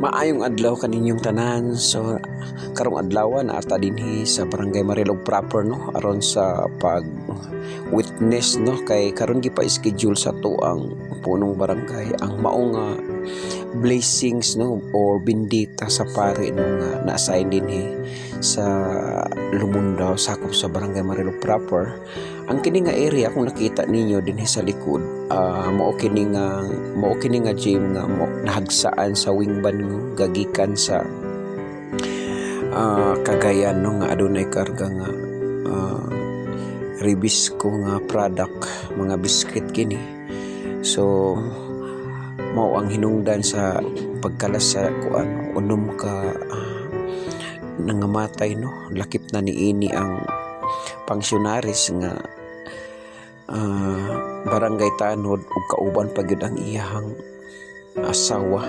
Maayong adlaw kaninyong tanan. So karong adlaw na ata dinhi sa Barangay Marilog proper no aron sa pag witness no kay karon gi pa schedule sa tuang punong barangay ang maong blessings no or bindita sa pare no nga na-assign dinhi sa Lumundaw sakop sa Barangay Marilog proper. Ang kini nga area kung nakita ninyo dinhi sa likod mao kini nga gym nga mo nahagsaan sa wingban ngo gagikan sa Cagayan no nga adunay karga nga Ribisco nga product mga biscuit kini. So mao ang hinungdan sa pagkalas sa kuan unom ka nangamatay no lakip na niini ang pangsionaris nga barangay tanod ug kauban pa gyud ang iyahang asawa.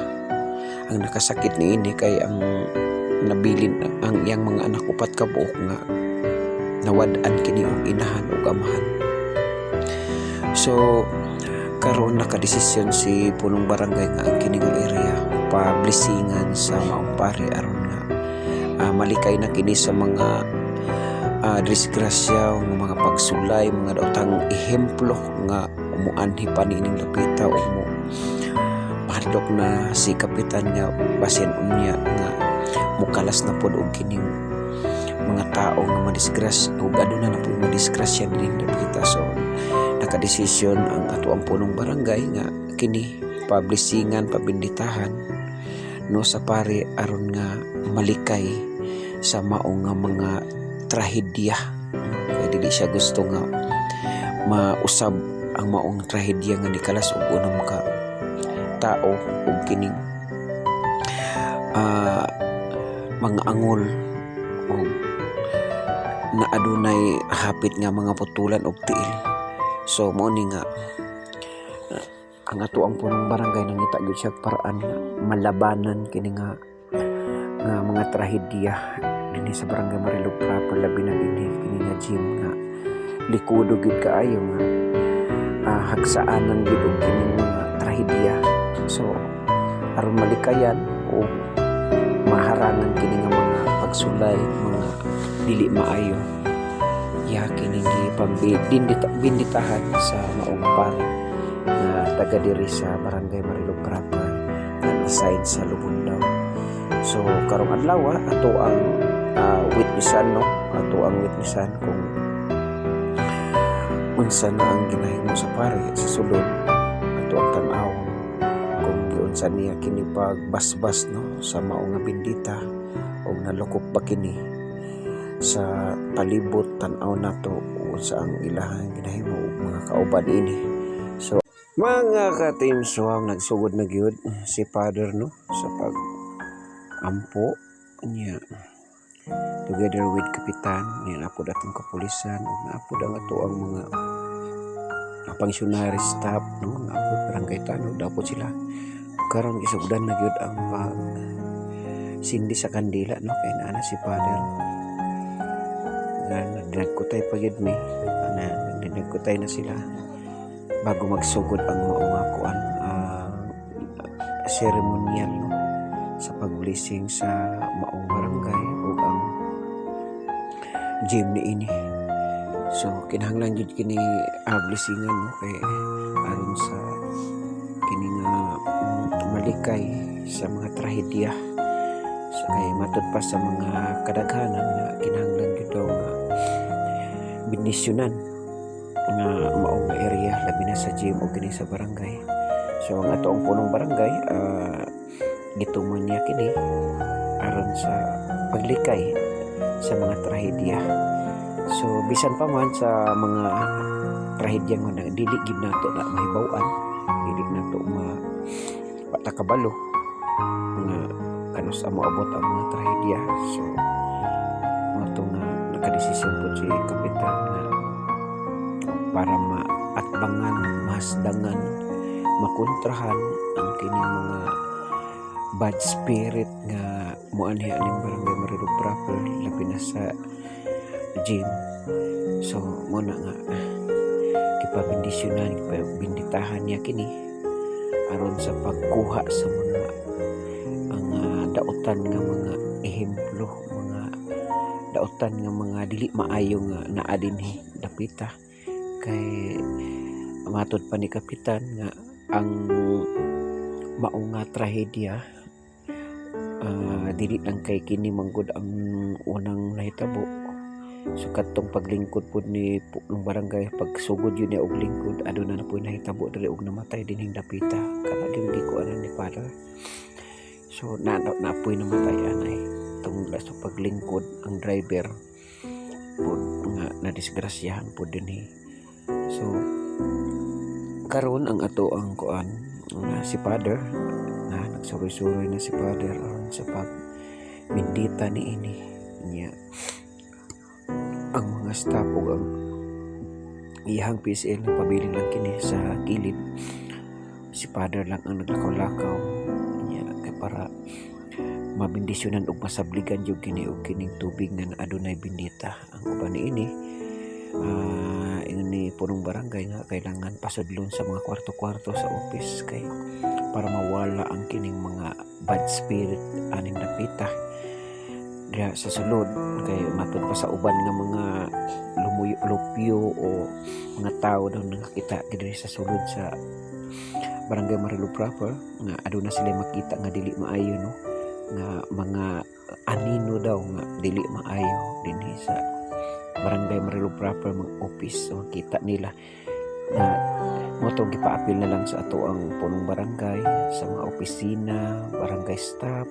Ang nakasakit niini kay ang nabilin ang iyang mga anak upat ka buok nga nawad-an kini og inahan ug amahan. So karon nakadesisyon si punong barangay nga ang kini nga area pablisingan sa maong pari aron nga malikay na kini sa mga disgrasya ng mga pagsulay mga daotang ehemplo nga umuanhi pa niining lapita o mo mahadlok na si kapitan nga basin unya nga mukalas na pod og kining mga tao nga madisgrasya ug aduna na pod madisgrasya niining lapita. So nakadesisyon ang ato ang punong barangay nga kini pablisingan pabinditahan no sa pare aron nga malikay sa maong nga mga trahedya. Kaya dili siya gusto nga mausab ang maong trahedya nga nikalas og unom ka tao ug kining mga angol ug na adunay hapit nga mga putulan og tiil. So mao ni nga ang ato ang punong barangay nangita gyud siya paraan nga malabanan kini nga mga trahedya dinhi sa Barangay Marilog proper labi na dinhi kini nga gym nga likudo gyud kaayo nga hagsaanan gyud og kini mga trahedya. So aron malikayan o maharangan kini nga mga pagsulay mga dili maayo kini binditahan sa maong pari na taga diri sa Barangay Marilog proper na assign sa Lumundaw. So karong adlaw ato ang witnessan no ato ang witnessan kung unsa na ang ginahimo sa pare sa sulod ato ang tan-aw kung giunsa niya kini pagbasbas no sa mao nga bindita o nalukop ba kini sa palibot tan-aw nato unsa ang ilahang ginahimo ug mga kauban ini. So mga ka-team swam nagsugod na gyud si Father no sa pag ampo niya together with kapitan niya napod atong kapulisan ug napod ang ato ang mga pensionary staff no napod barangay tanod napod sila karon isugdan na gyud ang pag sindi sa kandila no kay naa si Father na nagkutay pa gyud mi na nagkutay na sila bago magsugod ang maong kuan ceremonial no sa pag-blessing sa maong barangay ug ang gym ni ini. So kinahanglan jud kini blessingan no kay aron sa kini nga malikay sa mga trahedya sa kay matud pa sa mga kadaghanan nga kinahanglan jud daw nga bendisyonan nga maong area labi na sa gym o kini sa barangay. So ang ato ang punong barangay gituman niya kini aron sa paglikay sa mga trahedya. So bisan pa man sa mga trahedya nga dili gid nato na mahibaw-an dili nato patakabalo nga kanus amo abot ang mga trahedya. So moto nga nakadesisyon po si kapitan nga para maatbangan masdangan makontrahan ang kining mga bad spirit nga muanhi aning Barangay Marilog proper labi na sa gym. So muna nga ipabindisyonan ipabinditahan niya kini aron sa pagkuha sa mga daotan nga mga ehemplo, mga daotan nga mga dili maayo nga naa dinhi dapita. Kay matod pa ni kapitan nga ang mao nga trahedya dili lang kay kini manggod ang unang nahitabo. So kadtong paglingkod pud ni ng barangay, pagsugod yun niya og lingkod, aduna na po nahitabo diri og namatay dinhing dapita. Kana gyud di ko anan ni father. So na po'y namatay anay tungod sa paglingkod ang driver pud nga nadisgrasyahan pud dinhi. So karon ang ato ang kuan si father na nagsuroy-suroy na si father aron sa pagbindita ni ini niya ang mga staff ug ang iyang PSL na pabiling lang kini sa gilid. Si father lang ang naglakaw-lakaw niya kay para mabindisyonan ug masabligan jud kini og kining tubig nga adunay bindita. Ang uban niini ini punong barangay nga kailangan pasudlon sa mga kwarto-kwarto sa office kay para mawala ang kining mga bad spirit aning dapita diha sa sulod. Kay matod pa sa uban nga mga lupyo o mga tao daw nakakita diri sa sulod sa barangay Marilu proper nga aduna sila makita nga dili maayo no, nga mga anino daw nga dili maayo dinhi sa barangay Marilu proper mga office. So kita nila na mo to gipaapil na lang sa ato ang punong barangay, sa mga opisina, barangay staff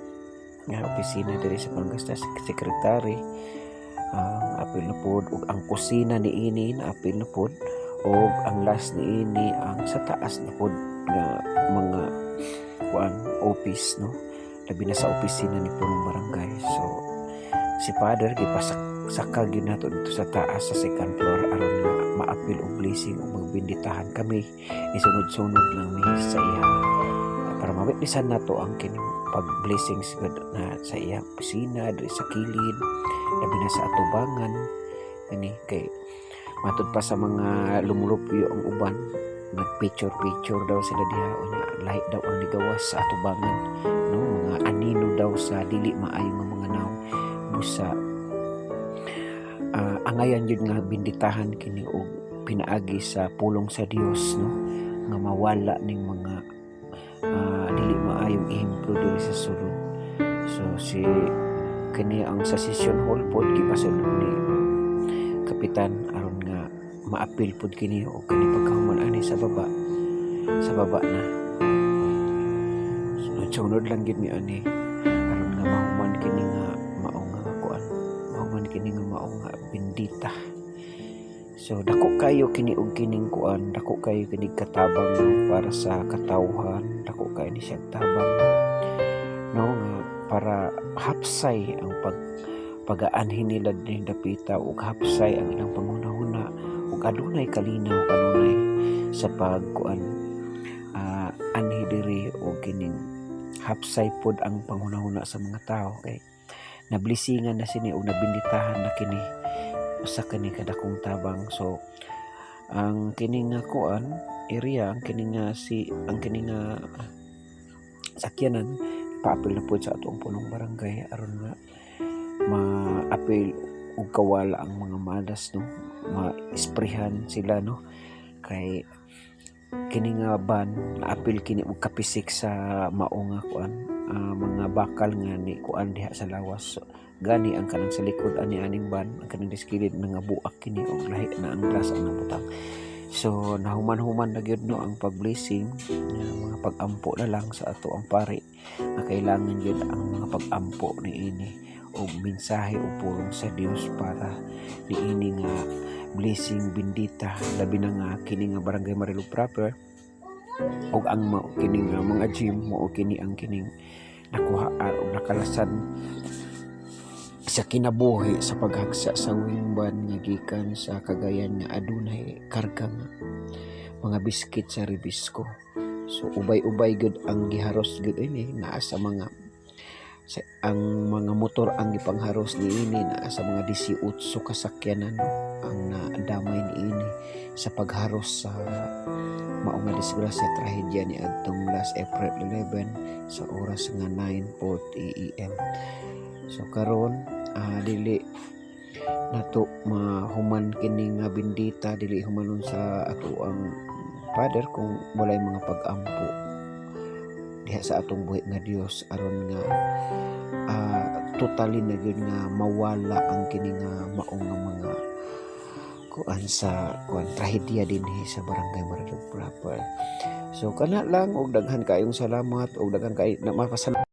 nga opisina diri sa barangay staff, secretary, apil na pod ug ang kusina niini na apil na pod ug ang last niini ang sa taas na pod nga mga kuan office no, labi na sa opisina ni punong barangay. So si father gipasakag yun nato dito sa taas sa second floor aron nga maapil og blessing o magbinditahan kami. Isunod-sunod lang ni sa iya para mawitnessan nato ang kining pag-blessings na sa iya opisina diri sa kilid, labi na sa atubangan ani. Kay matud pa sa mga lumulupyo ang uban, nagpicture daw sila diha unya lahi daw ang ligawas sa atubangan no, mga anino daw sa dili maayo nga mga naw busa. Angayan yun nga binditahan kini og pinaagi sa pulong sa Dios no, nga mawala ning mga dili maayong ehemplo diri sa sulod. So si kani ang sa session hall pod gipasulod ni kapitan aron nga maapil pod kini og kani pagkahuman ani sa baba na. Sunod lang gid mi ani aron nga mahuman kini nga mao nga kuan, mahuman kini nga mao nga bendita. So dako kayo kini og kining kuan, dako kayo kini katabang para sa katawhan, dako kayo ni siya tabang no nga para hapsay ang pagaanhin nila din dapita ug hapsay ang ilang pangunahuna ug adunay kalinaw kanunay sa pagkuan anhi diri og kining hapsay pod ang pangunahuna sa mga tao. Kay nablisingan na sini ug nabinditahan na kini usa kani kadakong tabang. So ang kining nga kuan area, ang kining nga sakyanan paapil na po sa atong punong barangay aron nga maapil ug kawala ang mga malas no, ma-isprehan sila no. Kay kini nga ban naapil kini og kapisik sa mao nga kuan mga bakal nga ni kuan diha sa lawas. So, gani ang kanang sa likod aning ban, ang kanang diskilid nga buak kini og lahi na ang glass ang nabutang. So nahuman-human na gyud no ang pag-blessing, mga pag-ampo na lang sa ato ang pari nga kailangan gyud ang mga pag-ampo niini og mensahe o pulong sa Dios para niini nga blessing bendita, labi na nga kini nga barangay Marilu proper og ang kini nga mga gym mo kini ang kining nakuha o nakalasan sa kinabuhi sa paghagsa sa wingban nga gikan sa Cagayan nga adunay karga nga mga biskit sa Ribisco. So ubay-ubay gud ang giharos gud ini naa sa mga ang mga motor ang gipangharos niini na sa mga 18 kasakyanan ang nadamay niini sa pagharos sa mao nga disgrasya trahedya ni adtong last April 11 sa oras nga 9:40 AM. So karon dili nato mahuman kini nga bendita, dili humanon sa ato ang Father kung walay mga pag-ampo diha sa atong buhi nga Dios aron nga totally na gyud nga mawala ang kini nga mao nga mga kuan sa trahedya dinhi sa barangay Maradog proper. So kana lang og daghan kayong salamat og daghan kay na mapasalamat